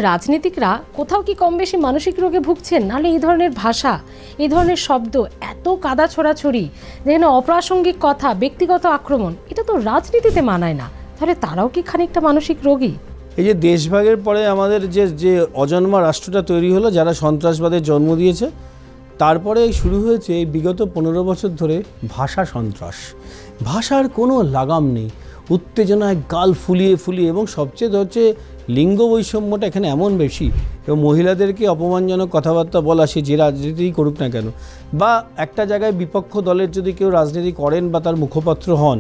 রাজনীতিকরা কোথাও কি কম বেশি মানসিক রোগে ভুগছেন? নাহলে এই ধরনের ভাষা, এই ধরনের শব্দ, এত কাদা ছোড়াছড়ি, যেখানে অপ্রাসঙ্গিক কথা, ব্যক্তিগত আক্রমণ, এটা তো রাজনীতিতে মানায় না। তাহলে তারাও কি খানিকটা মানসিক রোগী? এই যে দেশভাগের পরে আমাদের যে অজন্মা রাষ্ট্রটা তৈরি হলো, যারা সন্ত্রাসবাদের জন্ম দিয়েছে, তারপরে শুরু হয়েছে এই বিগত 15 বছর ধরে ভাষা সন্ত্রাস। ভাষার কোনো লাগাম নেই, উত্তেজনায় গাল ফুলিয়ে ফুলিয়ে, এবং সবচেয়ে হচ্ছে লিঙ্গ বৈষম্যটা এখানে এমন বেশি, এবং মহিলাদেরকে অপমানজনক কথাবার্তা বলা, সে যে রাজনীতিই করুক না কেন, বা একটা জায়গায় বিপক্ষ দলের যদি কেউ রাজনীতি করেন বা তার মুখপাত্র হন,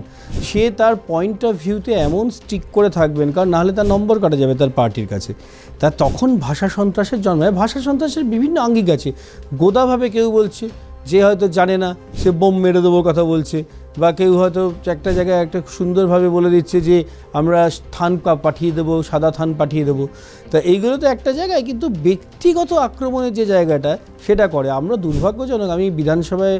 সে তার পয়েন্ট অফ ভিউতে এমন স্টিক করে থাকবেন, কারণ নাহলে তার নম্বর কাটা যাবে তার পার্টির কাছে। তা তখন ভাষা সন্ত্রাসের জন্ম হয়। ভাষা সন্ত্রাসের বিভিন্ন আঙ্গিক আছে। গোদাভাবে কেউ বলছে, যে হয়তো জানে না সে বোম মেরে দেবো কথা বলছে, বা কেউ হয়তো একটা জায়গায় একটা সুন্দরভাবে বলে দিচ্ছে যে আমরা থান পাঠিয়ে দেবো, সাদা থান পাঠিয়ে দেবো। তা এইগুলো তো একটা জায়গায়, কিন্তু ব্যক্তিগত আক্রমণের যে জায়গাটা, সেটা করে। আমরা দুর্ভাগ্যজনক, আমি বিধানসভায়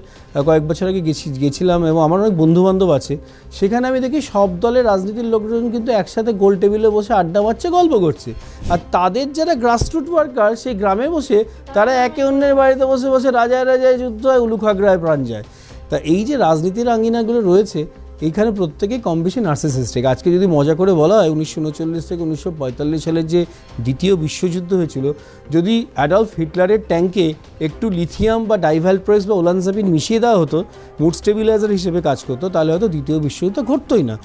কয়েক বছর আগে গেছিলাম, এবং আমার অনেক বন্ধুবান্ধব আছে, সেখানে আমি দেখি সব দলের রাজনীতির লোকজন কিন্তু একসাথে গোল টেবিলে বসে আড্ডা মারছে, গল্প করছে। আর তাদের যারা গ্রাসরুট ওয়ার্কার, সেই গ্রামে বসে তারা একে অন্যের বাড়িতে বসে বসে রাজায় রাজায় যুদ্ধ হয়, উলুখাগড়ায় প্রাণ যায়। তা এই যে রাজনীতির আঙ্গিনাগুলো রয়েছে, এইখানে প্রত্যেকেই কম বেশি নার্সিসিস্টিক। আজকে যদি মজা করে বলা হয়, 1939 থেকে 1945 সালের যে দ্বিতীয় বিশ্বযুদ্ধ হয়েছিল, যদি অ্যাডলফ হিটলারের ট্যাঙ্কে একটু লিথিয়াম বা ডাইভ্যালপ্রয়েস বা ওলানজাপিন মিশিয়ে দেওয়া হতো, মুড স্টেবিলাইজার হিসেবে কাজ করতো, তাহলে হয়তো দ্বিতীয় বিশ্বযুদ্ধ ঘটতোই না।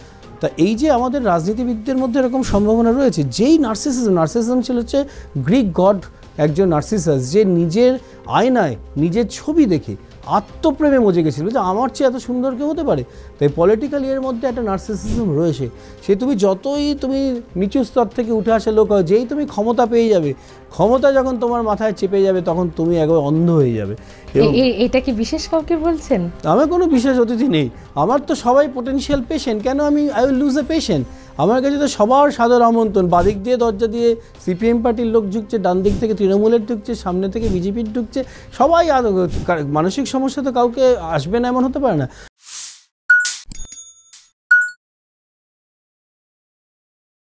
তা এই যে আমাদের রাজনীতিবিদদের মধ্যে এরকম সম্ভাবনা রয়েছে, যেই নার্সিসিজম ছিল হচ্ছে গ্রিক গড, একজন নার্সিসাস, যে নিজের আয়নায় নিজের ছবি দেখে আত্মপ্রেমে মজে গেছিল যে আমার চেয়ে এত সুন্দর কেউ হতে পারে। তাই পলিটিক্যাল ইয়ের মধ্যে একটা নার্সিসিজম রয়েছে। সে তুমি যতই নিচু স্তর থেকে উঠে আসা লোক হয়, যেই তুমি ক্ষমতা পেয়ে যাবে, ক্ষমতা যখন তোমার মাথায় চেপে যাবে, তখন তুমি একবার অন্ধ হয়ে যাবে। এটা কি বিশেষ কাউকে বলছেন? আমার কোনো বিশেষ অতিথি নেই, আমার তো সবাই পোটেনশিয়াল পেশেন্ট। কেন I will lose a patient? আমার কাছে তো সবার সাদর আমন্ত্রণ। বাদিক দিয়ে দরজা দিয়ে সিপিএম পার্টির লোক ঢুকছে, ডান দিক থেকে তৃণমূলের ঢুকছে, সামনে থেকে বিজেপির ঢুকছে, সবাই। মানসিক সমস্যা তো কাউকে আসবে না এমন হতে পারে না।